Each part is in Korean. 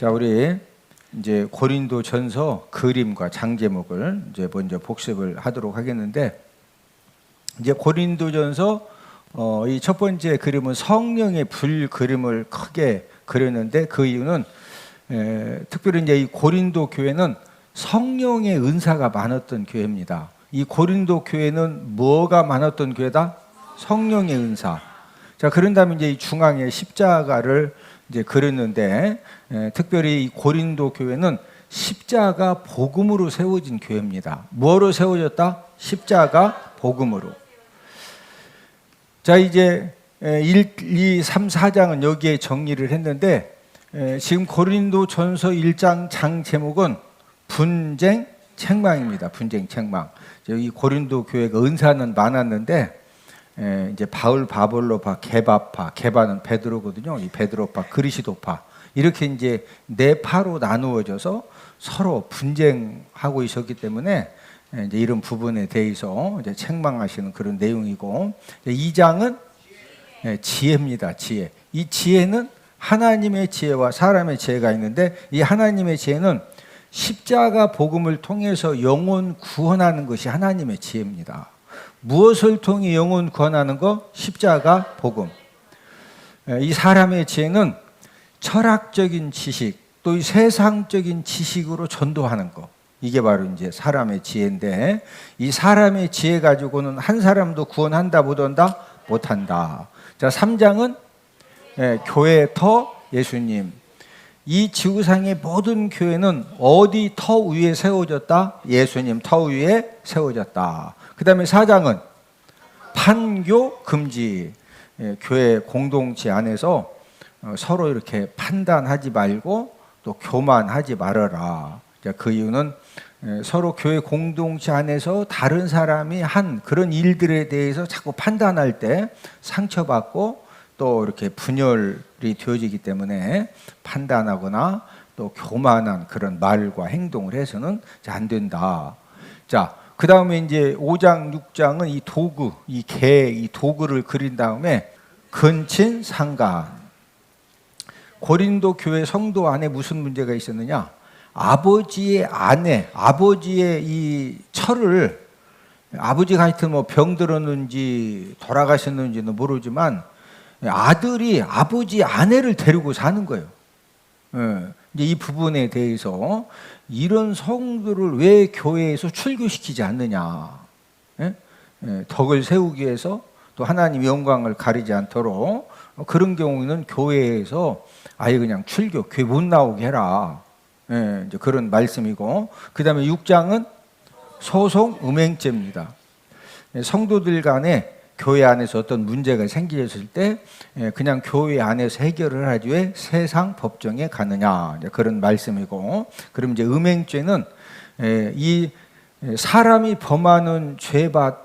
자, 우리 이제 고린도전서 그림과 장제목을 이제 먼저 복습을 하도록 하겠는데, 이제 고린도전서 이 첫 번째 그림은 성령의 불 그림을 크게 그렸는데, 그 이유는 특별히 이제 이 고린도 교회는 성령의 은사가 많았던 교회입니다. 이 고린도 교회는 뭐가 많았던 교회다? 성령의 은사. 자, 그런 다음에 이제 이 중앙에 십자가를 이제 그렸는데, 특별히 이 고린도 교회는 십자가 복음으로 세워진 교회입니다. 뭐로 세워졌다? 십자가 복음으로. 자, 이제 1, 2, 3, 4장은 여기에 정리를 했는데, 지금 고린도 전서 1장 장 제목은 분쟁 책망입니다. 분쟁 책망. 이 고린도 교회가 은사는 많았는데, 이제 바울, 바볼로파, 게바파, 게바는 베드로거든요. 이 베드로파, 그리시도파, 이렇게 이제 네 파로 나누어져서 서로 분쟁하고 있었기 때문에 이제 이런 부분에 대해서 이제 책망하시는 그런 내용이고, 2장은 지혜입니다. 지혜. 이 지혜는 하나님의 지혜와 사람의 지혜가 있는데, 이 하나님의 지혜는 십자가 복음을 통해서 영혼 구원하는 것이 하나님의 지혜입니다. 무엇을 통해 영혼 구원하는 것? 십자가 복음. 이 사람의 지혜는 철학적인 지식, 또 이 세상적인 지식으로 전도하는 것. 이게 바로 이제 사람의 지혜인데, 이 사람의 지혜 가지고는 한 사람도 구원한다 못한다? 못한다. 자, 3장은 교회 터 예수님. 이 지구상의 모든 교회는 어디 터 위에 세워졌다? 예수님 터 위에 세워졌다. 그 다음에 4장은 판교 금지. 교회 공동체 안에서 서로 이렇게 판단하지 말고 또 교만하지 말아라. 그 이유는 서로 교회 공동체 안에서 다른 사람이 한 그런 일들에 대해서 자꾸 판단할 때 상처받고 또 이렇게 분열이 되어지기 때문에 판단하거나 또 교만한 그런 말과 행동을 해서는 안 된다. 자, 그 다음에 이제 5장, 6장은 이 도구, 이 도구를 그린 다음에 근친 상간. 고린도 교회 성도 안에 무슨 문제가 있었느냐? 아버지의 아내, 아버지의 이 철을, 아버지가 하여튼 뭐 병들었는지 돌아가셨는지는 모르지만 아들이 아버지 아내를 데리고 사는 거예요. 이제 이 부분에 대해서 이런 성도를 왜 교회에서 출교시키지 않느냐? 덕을 세우기 위해서, 또 하나님 영광을 가리지 않도록 그런 경우에는 교회에서 아예 그냥 출교, 교회 못 나오게 해라. 이제 그런 말씀이고, 그 다음에 6장은 소송 음행죄입니다. 성도들 간에 교회 안에서 어떤 문제가 생겼을 때 그냥 교회 안에서 해결을 하지 왜 세상 법정에 가느냐, 그런 말씀이고, 그럼 이제 음행죄는 이 사람이 범하는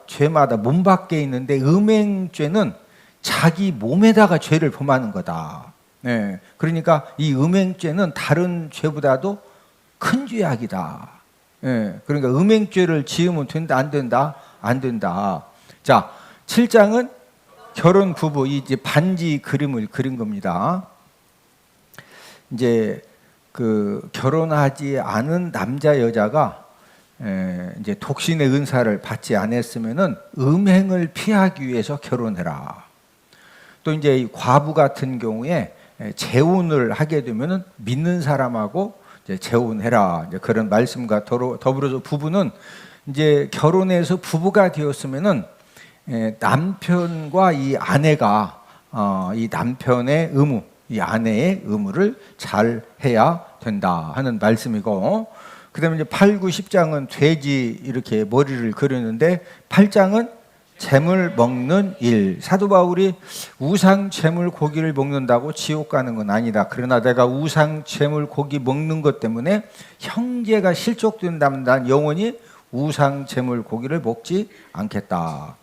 죄마다 몸 밖에 있는데, 음행죄는 자기 몸에다가 죄를 범하는 거다. 그러니까 이 음행죄는 다른 죄보다도 큰 죄악이다. 그러니까 음행죄를 지으면 된다, 안 된다? 안 된다. 자, 7장은 결혼 부부, 이제 반지 그림을 그린 겁니다. 이제 그 결혼하지 않은 남자 여자가 이제 독신의 은사를 받지 않았으면은 음행을 피하기 위해서 결혼해라. 또 이제 이 과부 같은 경우에 재혼을 하게 되면은 믿는 사람하고 이제 재혼해라. 이제 그런 말씀과 더불어서 부부는 이제 결혼해서 부부가 되었으면은 남편과 이 아내가 이 남편의 의무, 이 아내의 의무를 잘 해야 된다 하는 말씀이고, 그 다음에 이제 8, 9, 10장은 돼지 이렇게 머리를 그렸는데, 8장은 재물 먹는 일. 사도 바울이 우상 재물 고기를 먹는다고 지옥 가는 건 아니다. 그러나 내가 우상 재물 고기 먹는 것 때문에 형제가 실족된다면 난 영원히 우상 재물 고기를 먹지 않겠다.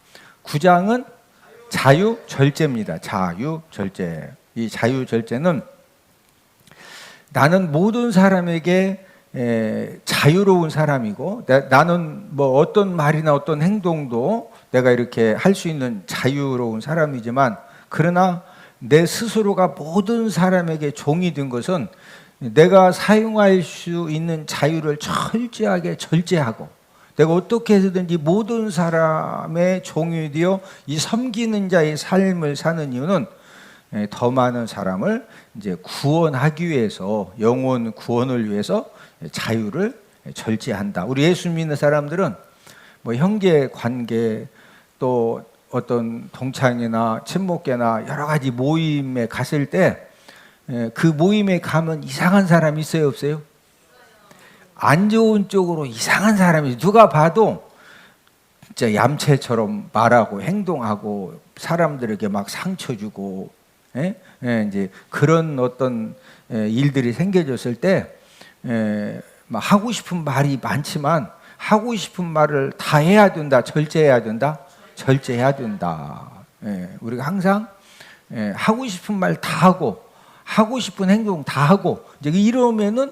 9장은 자유절제입니다. 자유절제. 이 자유절제는 나는 모든 사람에게 자유로운 사람이고, 나는 뭐 어떤 말이나 어떤 행동도 내가 이렇게 할 수 있는 자유로운 사람이지만, 그러나 내 스스로가 모든 사람에게 종이 된 것은 내가 사용할 수 있는 자유를 철저하게 절제하고 내가 어떻게 해서든지 모든 사람의 종이 되어 이 섬기는 자의 삶을 사는 이유는 더 많은 사람을 이제 구원하기 위해서, 영혼 구원을 위해서 자유를 절제한다. 우리 예수 믿는 사람들은 뭐 형제 관계, 또 어떤 동창회나 친목회나 여러 가지 모임에 갔을 때 그 모임에 가면 이상한 사람이 있어요, 없어요? 안 좋은 쪽으로 이상한 사람이, 누가 봐도 진짜 얌체처럼 말하고 행동하고 사람들에게 막 상처 주고, 이제 그런 어떤 일들이 생겨졌을 때 막 하고 싶은 말이 많지만 하고 싶은 말을 다 해야 된다, 절제해야 된다, 절제해야 된다. 우리가 항상 하고 싶은 말 다 하고 하고 싶은 행동 다 하고 이제 이러면은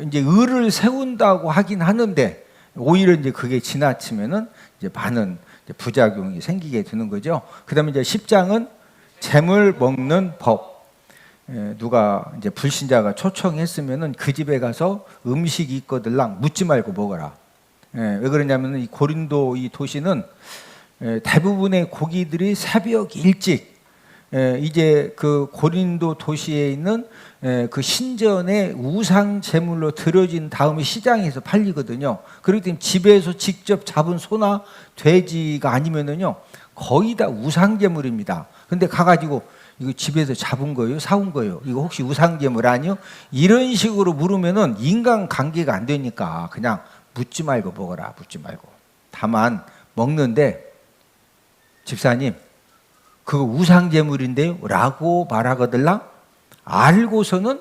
이제 의를 세운다고 하긴 하는데 오히려 이제 그게 지나치면은 이제 많은 이제 부작용이 생기게 되는 거죠. 그다음에 이제 10장은 재물 먹는 법. 누가 이제 불신자가 초청했으면은 그 집에 가서 음식이 있거들랑 묻지 말고 먹어라. 왜 그러냐면은 이 고린도 이 도시는 대부분의 고기들이 새벽 일찍 이제 그 고린도 도시에 있는 그 신전의 우상 제물로 드려진 다음에 시장에서 팔리거든요. 그렇기 때문에 집에서 직접 잡은 소나 돼지가 아니면은요 거의 다 우상 제물입니다. 근데 가가지고 이거 집에서 잡은 거예요? 사온 거예요? 이거 혹시 우상 제물 아니요? 이런 식으로 물으면은 인간 관계가 안 되니까 그냥 묻지 말고 먹어라, 묻지 말고. 다만 먹는데 집사님 그거 우상제물인데요? 라고 말하거들랑 알고서는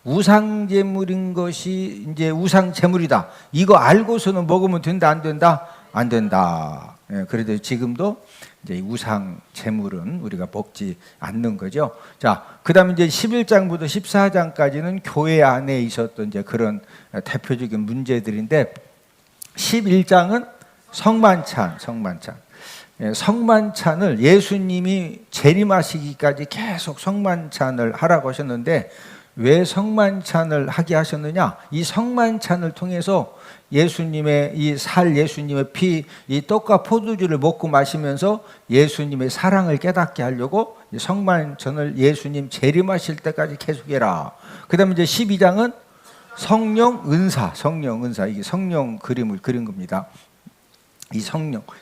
우상제물인 것이 이제 우상제물이다. 이거 알고서는 먹으면 된다, 안 된다? 안 된다. 그래도 지금도 이제 우상제물은 우리가 먹지 않는 거죠. 자, 그 다음에 이제 11장부터 14장까지는 교회 안에 있었던 이제 그런 대표적인 문제들인데 11장은 성만찬. 성만찬을 예수님이 재림하시기까지 계속 성만찬을 하라고 하셨는데 왜 성만찬을 하게 하셨느냐? 이 성만찬을 통해서 예수님의 예수님의 피, 이 떡과 포도주를 먹고 마시면서 예수님의 사랑을 깨닫게 하려고 성만찬을 예수님 재림하실 때까지 계속해라. 그 다음에 이제 12장은 성령 은사, 이게 성령 그림을 그린 겁니다. 이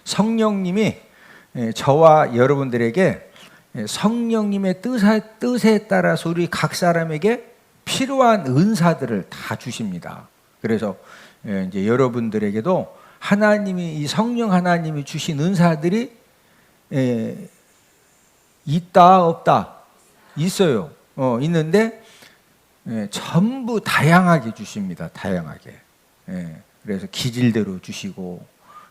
성령님이 저와 여러분들에게 성령님의 뜻에 따라서 우리 각 사람에게 필요한 은사들을 다 주십니다. 그래서 이제 여러분들에게도 하나님이 이 성령 하나님이 주신 은사들이 있다 없다? 있어요. 있는데 전부 다양하게 주십니다. 다양하게. 그래서 기질대로 주시고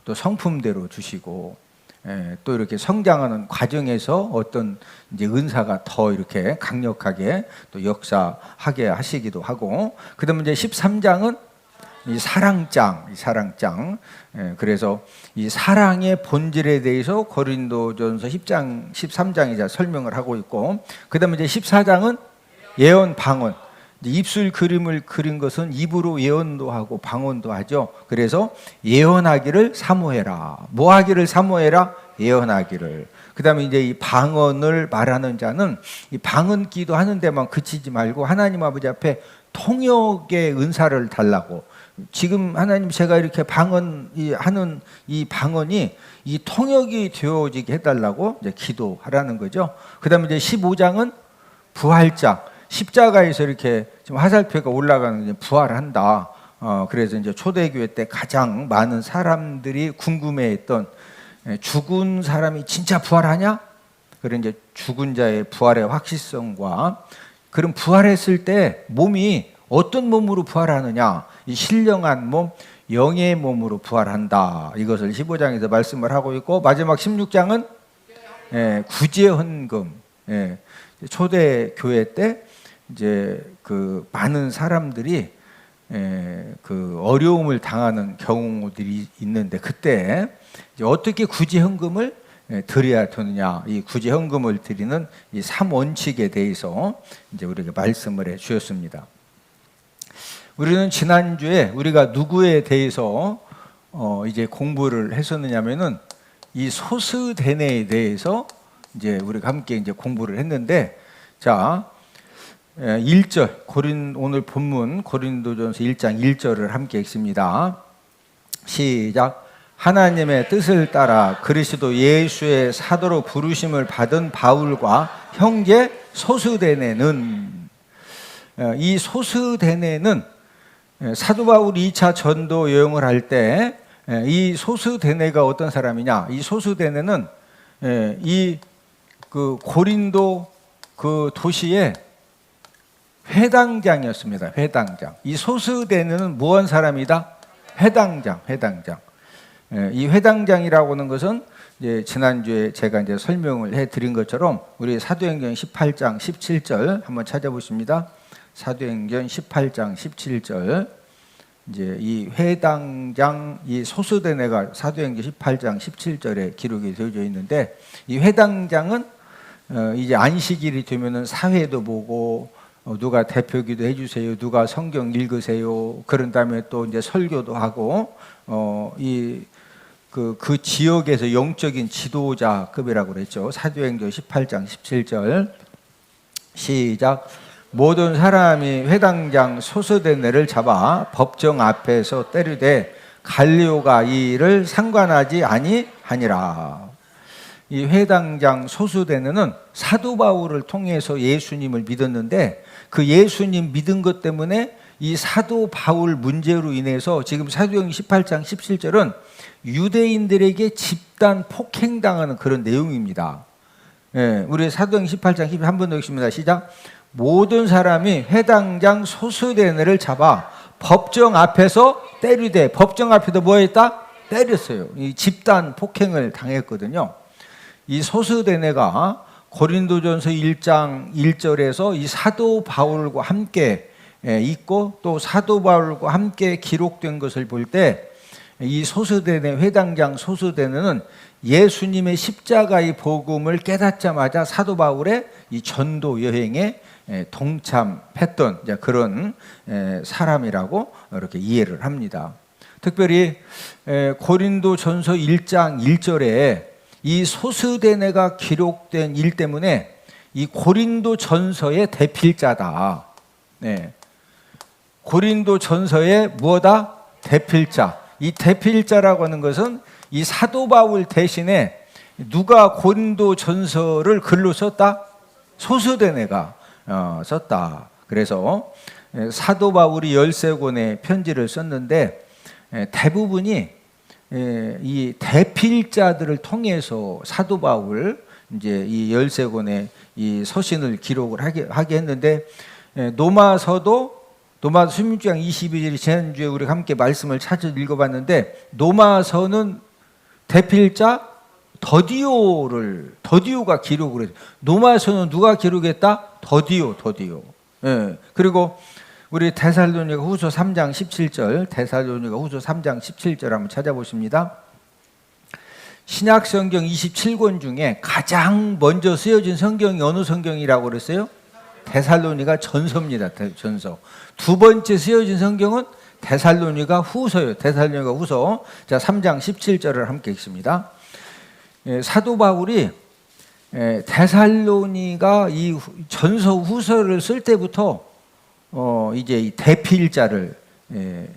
또 성품대로 주시고 또 이렇게 성장하는 과정에서 어떤 이제 은사가 더 이렇게 강력하게 또 역사하게 하시기도 하고 그다음에 이제 13장은 이 사랑장. 그래서 이 사랑의 본질에 대해서 고린도전서 10장, 13장이 설명을 하고 있고 그다음에 이제 14장은 예언 방언. 입술 그림을 그린 것은 입으로 예언도 하고 방언도 하죠. 그래서 예언하기를 사모해라. 뭐 하기를 사모해라? 예언하기를. 그 다음에 이제 이 방언을 말하는 자는 이 방언기도 하는 데만 그치지 말고 하나님 아버지 앞에 통역의 은사를 달라고. 지금 하나님 제가 이렇게 하는 이 방언이 이 통역이 되어지게 해달라고 이제 기도하라는 거죠. 그 다음에 이제 15장은 부활장. 십자가에서 이렇게 지금 화살표가 올라가는 게 부활한다. 그래서 이제 초대교회 때 가장 많은 사람들이 궁금해했던 죽은 사람이 진짜 부활하냐? 그런 이제 죽은 자의 부활의 확실성과 그런 부활했을 때 몸이 어떤 몸으로 부활하느냐? 이 신령한 몸, 영의 몸으로 부활한다. 이것을 15장에서 말씀을 하고 있고 마지막 16장은 구제 헌금. 초대교회 때 이제 그 많은 사람들이 그 어려움을 당하는 경우들이 있는데 그때 이제 어떻게 구제 헌금을 드려야 되느냐, 이 구제 헌금을 드리는 이 3원칙에 대해서 이제 우리에게 말씀을 해 주셨습니다. 우리는 지난주에 우리가 누구에 대해서 이제 공부를 했었느냐면은 이 소스대네에 대해서 이제 우리가 함께 이제 공부를 했는데, 자, 1절 오늘 본문 고린도전서 1장 1절을 함께 읽습니다. 시작. 하나님의 뜻을 따라 그리스도 예수의 사도로 부르심을 받은 바울과 형제 소스대네는, 이 소스대네는 사도 바울이 2차 전도 여행을 할 때 이 소스대네가 어떤 사람이냐? 이 소스대네는 이 그 고린도 그 도시의 회당장이었습니다. 회당장. 이 소스대네는 무언 사람이다? 회당장. 이 회당장이라고 하는 것은 이제 지난주에 제가 이제 설명을 해드린 것처럼 우리 사도행전 18장 17절 한번 찾아보십니다. 사도행전 18장 17절. 이제 이 회당장, 이 소스대네가 사도행전 18장 17절에 기록이 되어져 있는데, 이 회당장은 이제 안식일이 되면은 사회도 보고, 누가 대표기도 해주세요, 누가 성경 읽으세요, 그런 다음에 또 이제 설교도 하고, 그 지역에서 영적인 지도자급이라고 그랬죠. 사도행전 18장 17절 시작. 모든 사람이 회당장 소스대네를 잡아 법정 앞에서 때리되 갈리오가 이를 상관하지 아니하니라. 이 회당장 소스대네는 사도 바울을 통해서 예수님을 믿었는데, 그 예수님 믿은 것 때문에 이 사도 바울 문제로 인해서 지금 사도행전 18장 17절은 유대인들에게 집단 폭행당하는 그런 내용입니다. 우리 사도행전 18장 10절 한 번 더 읽습니다. 시작. 모든 사람이 회당장 소스대네를 잡아 법정 앞에서 때리되, 법정 앞에도 뭐 했다? 때렸어요. 이 집단 폭행을 당했거든요. 이 소스대네가 고린도전서 1장 1절에서 이 사도 바울과 함께 있고 또 사도 바울과 함께 기록된 것을 볼 때, 이 소스대네, 회당장 소스대네는 예수님의 십자가의 복음을 깨닫자마자 사도 바울의 이 전도 여행에 동참했던 그런 사람이라고 이렇게 이해를 합니다. 특별히 고린도전서 1장 1절에 이 소스대네가 기록된 일 때문에 이 고린도전서의 대필자다. 고린도전서의 뭐다? 대필자. 이 대필자라고 하는 것은 이 사도 바울 대신에 누가 고린도전서를 글로 썼다? 소스대네가 썼다. 그래서 사도 바울이 13권의 편지를 썼는데 대부분이 이 대필자들을 통해서 사도 바울 이제 이 13권의 이 서신을 기록을 하게 했는데, 노마서도 노마서 16장 22절이 지난주에 우리 함께 말씀을 찾아 읽어봤는데, 노마서는 대필자 더디오가 기록을 했어요. 노마서는 누가 기록했다? 더디오. 그리고 우리 데살로니가 후서 3장 17절, 데살로니가 후서 3장 17절 한번 찾아보십니다. 신약 성경 27권 중에 가장 먼저 쓰여진 성경이 어느 성경이라고 그랬어요? 데살로니가 전서입니다. 전서. 두 번째 쓰여진 성경은 데살로니가 후서예요. 데살로니가 후서. 자, 3장 17절을 함께 읽습니다. 사도 바울이 데살로니가 이 전서 후서를 쓸 때부터 이제 이 대필자를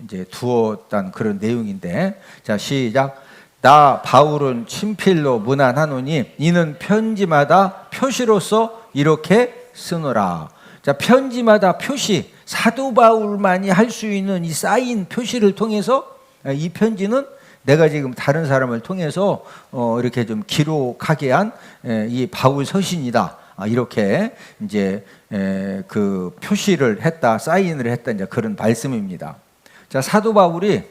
이제 두었다는 그런 내용인데, 자, 시작. 나 바울은 친필로 문안하노니 이는 편지마다 표시로서 이렇게 쓰노라. 자, 편지마다 표시, 사도 바울만이 할 수 있는 이 사인 표시를 통해서 이 편지는 내가 지금 다른 사람을 통해서 이렇게 좀 기록하게 한 이 바울 서신이다. 이렇게 이제 그 표시를 했다, 사인을 했다, 이제 그런 말씀입니다. 자, 사도 바울이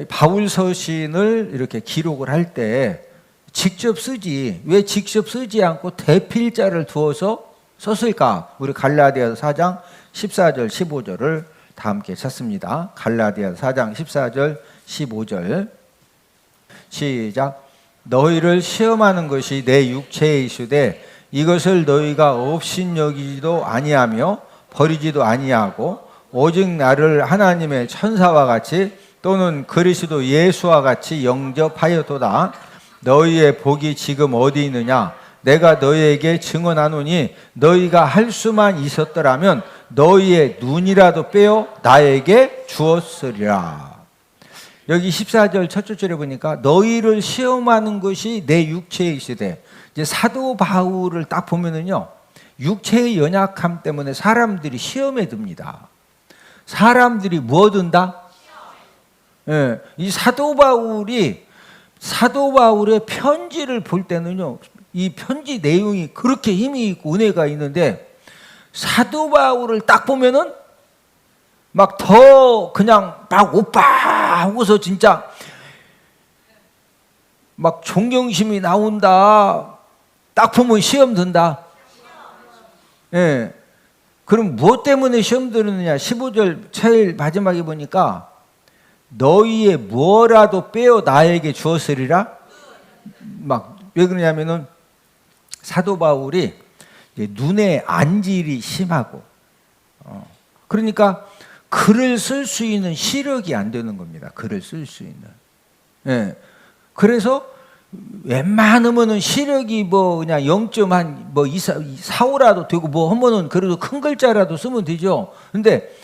바울 서신을 이렇게 기록을 할 때 직접 쓰지, 왜 직접 쓰지 않고 대필자를 두어서 썼을까? 우리 갈라디아서 4장 14절 15절을 다 함께 찾습니다. 갈라디아서 4장 14절 15절 시작. 너희를 시험하는 것이 내 육체의 이수되 이것을 너희가 업신여기지도 아니하며 버리지도 아니하고 오직 나를 하나님의 천사와 같이 또는 그리스도 예수와 같이 영접하였도다. 너희의 복이 지금 어디 있느냐? 내가 너희에게 증언하노니 너희가 할 수만 있었더라면 너희의 눈이라도 빼어 나에게 주었으리라. 여기 14절 첫 줄에 보니까 너희를 시험하는 것이 내 육체의 시대. 이제 사도 바울을 딱 보면은요, 육체의 연약함 때문에 사람들이 시험에 듭니다. 사람들이 뭐 든다? 예, 이 사도 바울의 편지를 볼 때는요, 이 편지 내용이 그렇게 힘이 있고 은혜가 있는데 사도 바울을 딱 보면은 막 더 그냥 막 오빠 하고서 진짜 막 존경심이 나온다. 딱 보면 시험 든다. 예. 그럼 무엇 때문에 시험 드느냐? 15절 제일 마지막에 보니까 너희의 뭐라도 빼어 나에게 주었으리라. 막 왜 그러냐면은 사도 바울이 눈의 안질이 심하고, 그러니까 글을 쓸 수 있는 시력이 안 되는 겁니다. 글을 쓸 수 있는. 예. 그래서 웬만하면은 시력이 뭐 그냥 0.4라도 되고 뭐 하면은 그래도 큰 글자라도 쓰면 되죠. 근데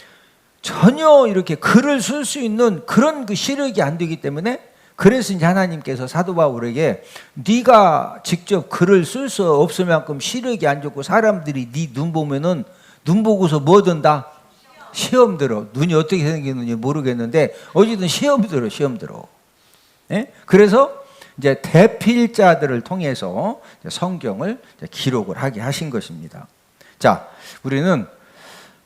전혀 이렇게 글을 쓸 수 있는 그런 그 시력이 안 되기 때문에, 그래서 이제 하나님께서 사도 바울에게 네가 직접 글을 쓸 수 없을 만큼 시력이 안 좋고 사람들이 네 눈 보면은 눈 보고서 뭐 든다? 시험 들어. 눈이 어떻게 생겼는지 모르겠는데 어쨌든 시험 들어. 예? 그래서 이제 대필자들을 통해서 성경을 기록을 하게 하신 것입니다. 자, 우리는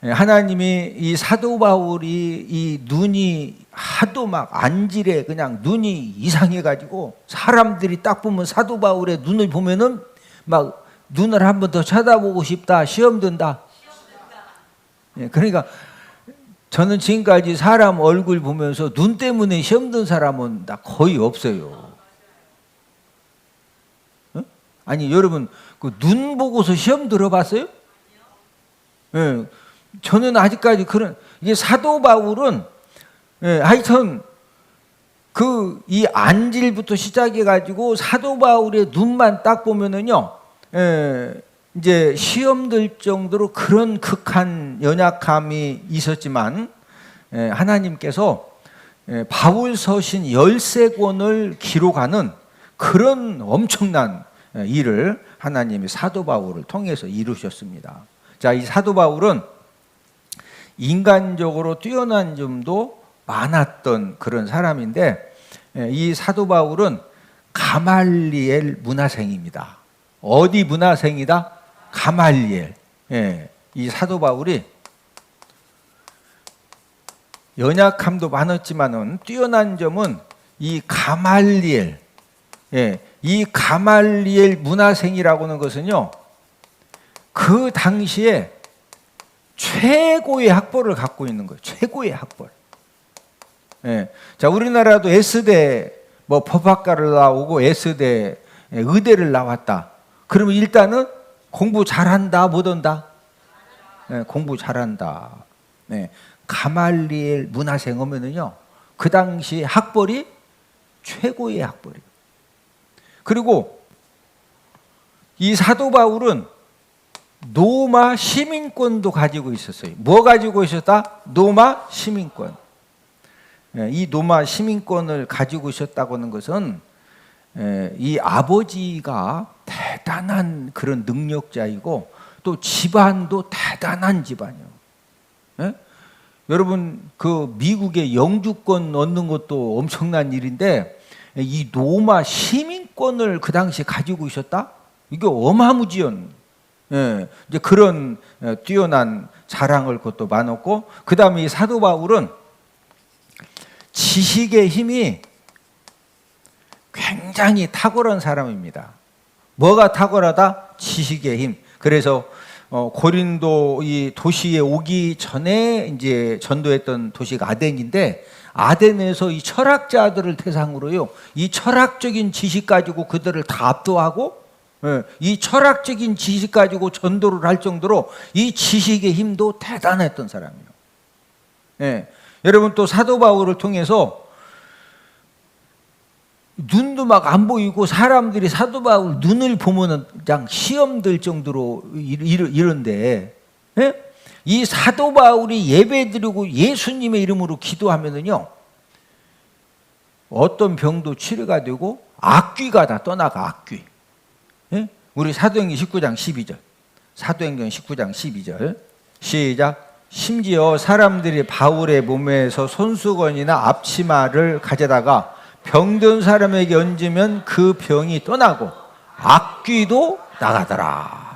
하나님이 이 사도 바울이 이 눈이 하도 막 안질에 그냥 눈이 이상해가지고 사람들이 딱 보면 사도 바울의 눈을 보면은 막 눈을 한 번 더 쳐다보고 싶다, 시험 든다. 그러니까 저는 지금까지 사람 얼굴 보면서 눈 때문에 시험 든 사람은 나 거의 없어요. 아니 여러분 그 눈 보고서 시험 들어봤어요? 예. 저는 아직까지 이게 사도 바울은, 하여튼, 이 안질부터 시작해가지고 사도 바울의 눈만 딱 보면은요, 이제 시험 들 정도로 그런 극한 연약함이 있었지만, 하나님께서 바울 서신 13권을 기록하는 그런 엄청난 일을 하나님이 사도 바울을 통해서 이루셨습니다. 자, 이 사도 바울은 인간적으로 뛰어난 점도 많았던 그런 사람인데, 이 사도 바울은 가말리엘 문화생입니다. 어디 문화생이다? 가말리엘. 이 사도 바울이 연약함도 많았지만은 뛰어난 점은 이 가말리엘. 이 가말리엘 문화생이라고 하는 것은요, 그 당시에 최고의 학벌을 갖고 있는 거예요. 최고의 학벌. 자, 우리나라도 S대 뭐 법학과를 나오고 S대 의대를 나왔다. 그러면 일단은 공부 잘한다, 못한다? 공부 잘한다. 가말리엘 문화생 오면은요, 그 당시 학벌이 최고의 학벌이에요. 그리고 이 사도 바울은 노마 시민권도 가지고 있었어요. 뭐 가지고 있었다? 노마 시민권. 이 노마 시민권을 가지고 있었다고 하는 것은 이 아버지가 대단한 그런 능력자이고 또 집안도 대단한 집안이에요. 여러분 그 미국의 영주권 얻는 것도 엄청난 일인데 이 노마 시민권을 그 당시에 가지고 있었다? 이게 어마무지한 이제 그런 뛰어난 자랑을 것도 많았고, 그 다음에 이 사도 바울은 지식의 힘이 굉장히 탁월한 사람입니다. 뭐가 탁월하다? 지식의 힘. 그래서 고린도 이 도시에 오기 전에 이제 전도했던 도시가 아덴인데, 아덴에서 이 철학자들을 대상으로요, 이 철학적인 지식 가지고 그들을 다 압도하고, 이 철학적인 지식 가지고 전도를 할 정도로 이 지식의 힘도 대단했던 사람이에요. 예. 여러분 또 사도 바울을 통해서 눈도 막 안 보이고 사람들이 사도 바울 눈을 보면은 그냥 시험 들 정도로 이런데, 예? 이 사도 바울이 예배 드리고 예수님의 이름으로 기도하면은요, 어떤 병도 치료가 되고 악귀가 다 떠나가, 악귀. 예? 우리 사도행전 19장 12절. 사도행전 19장 12절. 시작. 심지어 사람들이 바울의 몸에서 손수건이나 앞치마를 가져다가 병든 사람에게 얹으면 그 병이 떠나고 악귀도 나가더라.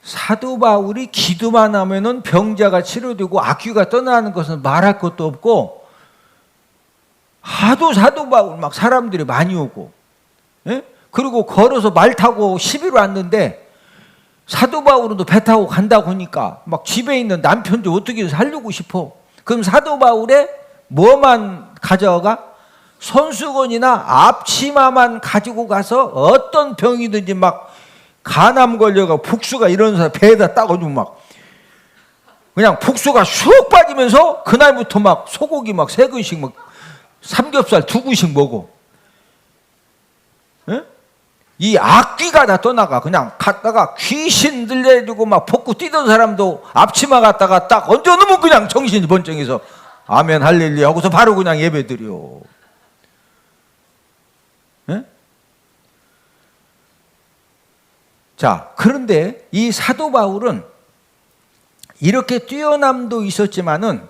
사도 바울이 기도만 하면은 병자가 치료되고 악귀가 떠나는 것은 말할 것도 없고, 하도 사도 바울 막 사람들이 많이 오고, 예? 그리고 걸어서 말 타고 시비로 왔는데, 사도 바울은 또 배 타고 간다고 하니까 막 집에 있는 남편도 어떻게 살려고 싶어. 그럼 사도 바울의 뭐만 가져가? 손수건이나 앞치마만 가지고 가서 어떤 병이든지 막 간암 걸려가 복수가 이런 사람 배에다 따가지고 막 그냥 복수가 쑥 빠지면서 그날부터 막 소고기 막 3근씩 막 삼겹살 2근씩 먹어. 예? 이 악귀가 다 떠나가. 그냥 갔다가 귀신 들려주고 막 벗고 뛰던 사람도 앞치마 갖다가 딱 얹어놓으면 그냥 정신이 번쩍해서 아멘 할렐루야 하고서 바로 그냥 예배 드려. 예? 자, 그런데 이 사도 바울은 이렇게 뛰어남도 있었지만은,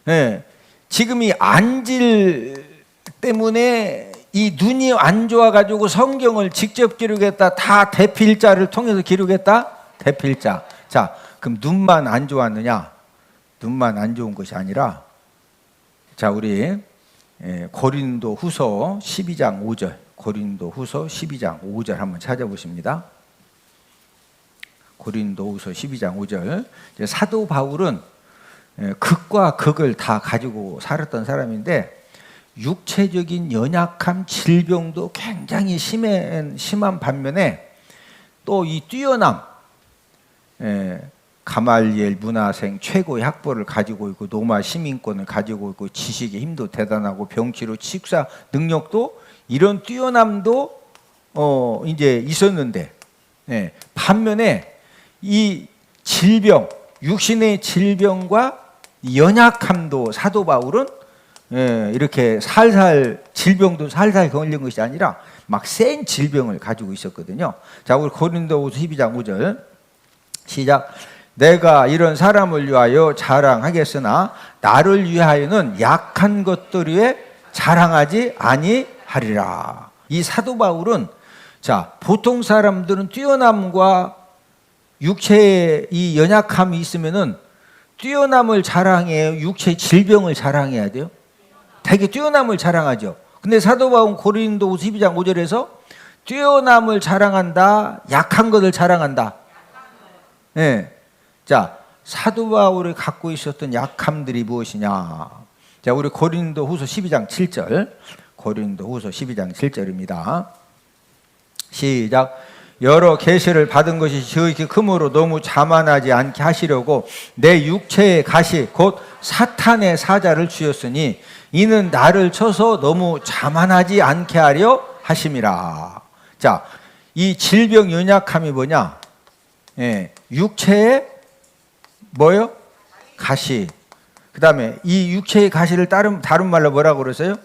예, 지금 이 안질 때문에 이 눈이 안 좋아가지고 성경을 직접 기록했다. 다 대필자를 통해서 기록했다. 대필자. 자, 그럼 눈만 안 좋았느냐? 눈만 안 좋은 것이 아니라, 자, 우리 고린도 후서 12장 5절. 고린도 후서 12장 5절 한번 찾아보십니다. 고린도 후서 12장 5절. 사도 바울은 극과 극을 다 가지고 살았던 사람인데, 육체적인 연약함, 질병도 굉장히 심한 반면에 또 이 뛰어남, 가말리엘 문화생 최고의 학벌을 가지고 있고 노마 시민권을 가지고 있고 지식의 힘도 대단하고 병치료 치유사 능력도 이런 뛰어남도 이제 있었는데, 반면에 이 질병, 육신의 질병과 연약함도 사도 바울은 이렇게 살살 질병도 살살 걸린 것이 아니라 막 센 질병을 가지고 있었거든요. 자, 우리 고린도후서 12장 5절 시작. 내가 이런 사람을 위하여 자랑하겠으나 나를 위하여는 약한 것들 위에 자랑하지 아니하리라. 이 사도 바울은, 자, 보통 사람들은 뛰어남과 육체의 이 연약함이 있으면은 뛰어남을 자랑해요, 육체의 질병을 자랑해야 돼요? 되게 뛰어남을 자랑하죠. 근데 사도 바울은 고린도후서 12장 5절에서 뛰어남을 자랑한다, 약한 것을 자랑한다. 네. 자, 사도 바울이 갖고 있었던 약함들이 무엇이냐? 자, 우리 고린도후서 12장 7절. 고린도후서 12장 7절입니다. 시작. 여러 계시를 받은 것이 지극히 크므로 너무 자만하지 않게 하시려고 내 육체의 가시 곧 사탄의 사자를 주었으니 이는 나를 쳐서 너무 자만하지 않게 하려 하심이라. 자, 이 질병 연약함이 뭐냐? 육체의 뭐요? 가시. 그 다음에 이 육체의 가시를 다른 말로 뭐라고 그러세요?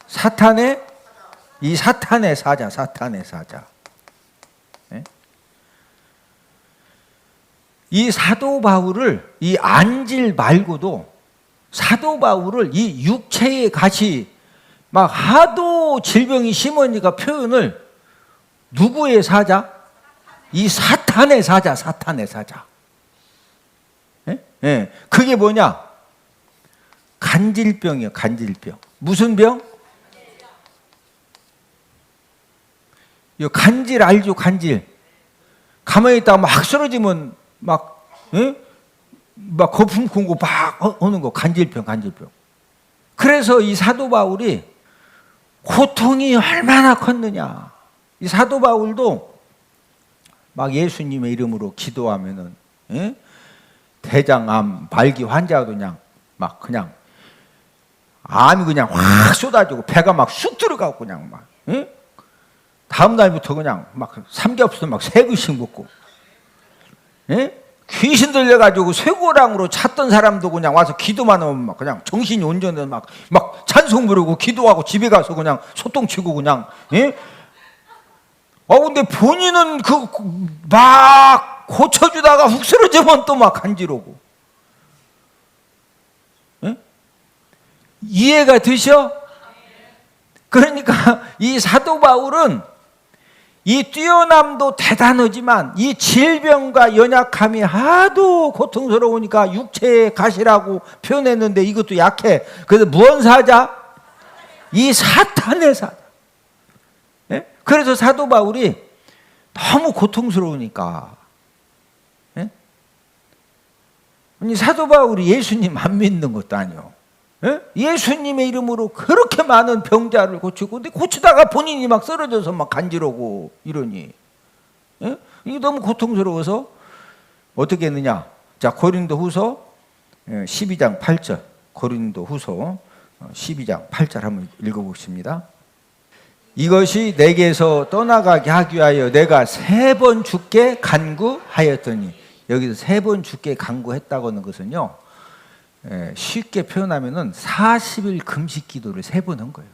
사탄의 사자, 사탄의 사자. 이 사도 바울을, 이 안질 말고도 사도 바울을 이 육체의 가시, 막 하도 질병이 심으니까 표현을 누구의 사자? 이 사탄의 사자, 사탄의 사자. 그게 뭐냐? 간질병이에요, 간질병. 무슨 병? 이 간질 알죠, 간질. 가만히 있다가 막 쓰러지면 막 거품 공고 막 오는 거, 간질병, 간질병. 그래서 이 사도 바울이 고통이 얼마나 컸느냐. 이 사도 바울도 막 예수님의 이름으로 기도하면은 대장암 말기 환자도 그냥 막 그냥 암이 그냥 확 쏟아지고 배가 막 쑥 들어가고 그냥 막 응? 다음 날부터 그냥 막 삼겹살 막 3그릇씩 먹고 응? 귀신 들려가지고 쇠고랑으로 찼던 사람도 그냥 와서 기도만 하면 막 그냥 정신이 온전해 막 찬송 부르고 기도하고 집에 가서 그냥 소똥치고 그냥 응? 근데 본인은 막 고쳐주다가 훅 쓰러지면 또 막 간지러고. 응? 이해가 되셔? 그러니까 이 사도 바울은 이 뛰어남도 대단하지만 이 질병과 연약함이 하도 고통스러우니까 육체의 가시라고 표현했는데 이것도 약해. 그래서 무언 사자? 이 사탄의 사자. 예? 그래서 사도 바울이 너무 고통스러우니까 예? 아니 사도 바울이 예수님 안 믿는 것도 아니요. 예? 예수님의 이름으로 그렇게 많은 병자를 고치고 근데 고치다가 본인이 막 쓰러져서 막 간지러고 이러니 예? 이게 너무 고통스러워서 어떻게 했느냐. 자, 고린도후서 12장 8절 고린도후서 12장 8절 한번 읽어보십니다. 이것이 내게서 떠나가게 하기 위하여 내가 3번 주께 간구하였더니 여기서 3번 주께 간구했다고 하는 것은요 쉽게 표현하면은 40일 금식 기도를 3번 한 거예요.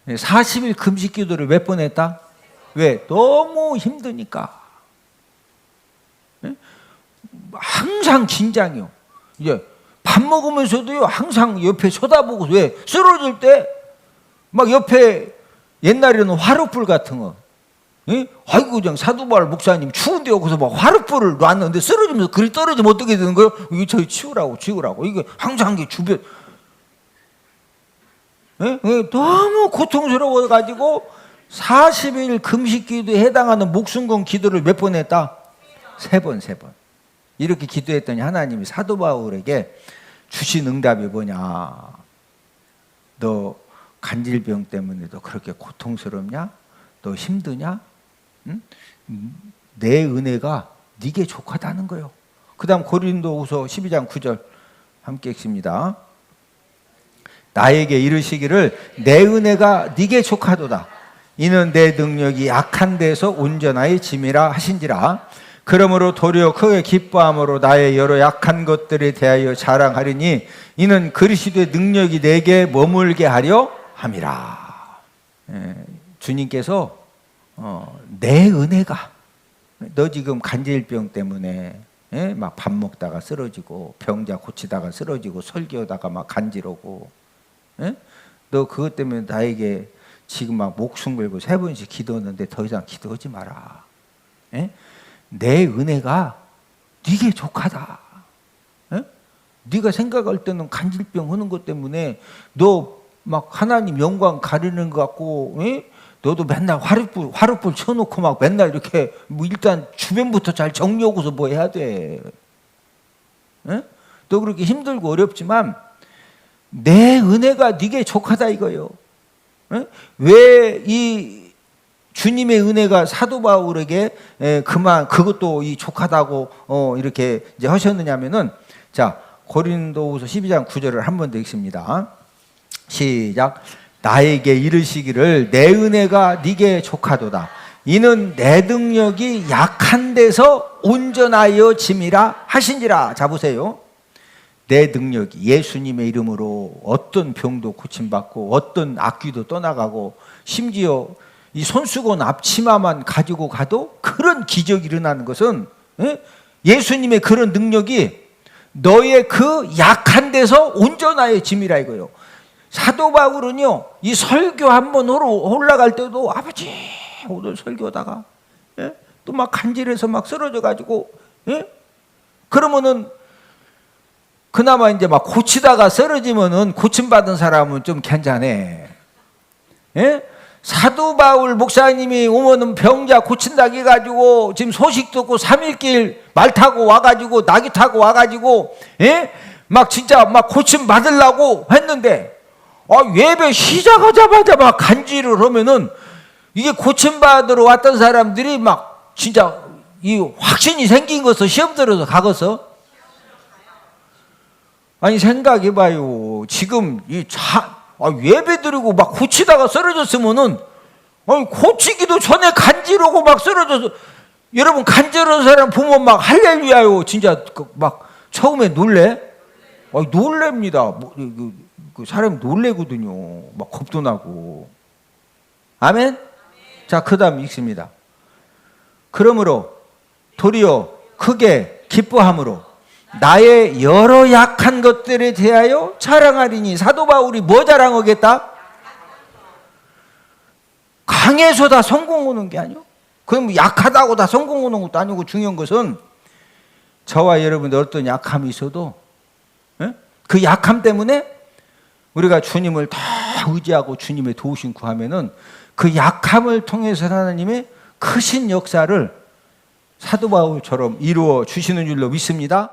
40일 금식 기도를 몇 번 했다? 왜? 너무 힘드니까. 항상 긴장이요. 이제 밥 먹으면서도요 항상 옆에 쳐다보고 왜? 쓰러질 때 막 옆에 옛날에는 화롯불 같은 거. 예? 아이고 그냥 사도 바울 목사님 추운데 여기서 막 화롯불을 놨는데 쓰러지면서 그리 떨어지면 어떻게 되는 거예요? 이거 저희 치우라고 이게 항상 이게 주변 예? 너무 고통스러워 가지고 40일 금식 기도에 해당하는 목숨 건 기도를 몇 번 했다? 3번 이렇게 기도했더니 하나님이 사도 바울에게 주신 응답이 뭐냐? 너 간질병 때문에 너 그렇게 고통스럽냐? 너 힘드냐? 응? 내 은혜가 네게 족하다는 거예요. 그 다음 고린도후서 12장 9절 함께 읽습니다. 나에게 이르시기를 내 은혜가 네게 족하도다. 이는 내 능력이 약한 데서 온전하여 짐이라 하신지라. 그러므로 도리어 크게 기뻐함으로 나의 여러 약한 것들에 대하여 자랑하리니 이는 그리스도의 능력이 내게 머물게 하려 함이라. 주님께서 내 은혜가 너 지금 간질병 때문에 막 밥 먹다가 쓰러지고 병자 고치다가 쓰러지고 설교하다가 막 간지러고 너 그것 때문에 나에게 지금 막 목숨 걸고 3번씩 기도했는데 더 이상 기도하지 마라. 내 은혜가 네게 족하다. 네가 생각할 때는 간질병 하는 것 때문에 너 막 하나님 영광 가리는 것 같고 너도 맨날 화롯불 쳐놓고 막 맨날 이렇게 뭐 일단 주변부터 잘 정리하고서 뭐 해야 돼. 너 그렇게 힘들고 어렵지만 내 은혜가 네게 족하다 이거요. 왜 이 주님의 은혜가 사도 바울에게 그것도 이 족하다고 이렇게 이제 하셨느냐면은 자 고린도후서 12장 9절을 한 번 더 읽습니다. 시작. 나에게 이르시기를 내 은혜가 네게 족하도다. 이는 내 능력이 약한 데서 온전하여 짐이라 하신지라. 자 보세요. 내 능력이 예수님의 이름으로 어떤 병도 고침받고 어떤 악귀도 떠나가고 심지어 이 손수건 앞치마만 가지고 가도 그런 기적이 일어나는 것은 예수님의 그런 능력이 너의 그 약한 데서 온전하여 짐이라 이거요. 사도 바울은요 이 설교 한번 올라갈 때도 아버지 오늘 설교하다가 또 막 간질해서 막 쓰러져 가지고 그러면은 그나마 이제 막 고치다가 쓰러지면은 고침받은 사람은 좀 괜찮네. 사도 바울 목사님이 오면은 병자 고친다 해가지고 지금 소식 듣고 3일길 말 타고 와가지고 나귀 타고 와가지고 막 진짜 막 고침 받으려고 했는데 예배 시작하자마자 막 간질을 하면은 이게 고침 받으러 왔던 사람들이 막 진짜 이 확신이 생긴 것을 시험 들어서 가거서? 아니 생각해봐요. 지금 예배 드리고 막 고치다가 쓰러졌으면은 고치기도 전에 간지러고 막 쓰러져서 여러분 간지러운 사람 보면 막 할렐루야요. 진짜 막 처음에 놀래? 놀랍니다. 그 사람이 놀래거든요. 막 겁도 나고. 아멘? 자, 그 다음 읽습니다. 그러므로 도리어 크게 기뻐함으로 나의 여러 약한 것들에 대하여 자랑하리니. 사도 바울이 뭐 자랑하겠다? 강해서 다 성공 오는 게 아니요. 그럼 약하다고 다 성공 오는 것도 아니고, 중요한 것은 저와 여러분들 어떤 약함이 있어도 그 약함 때문에 우리가 주님을 다 의지하고 주님의 도우심 구하면은 그 약함을 통해서 하나님의 크신 역사를 사도 바울처럼 이루어 주시는 줄로 믿습니다.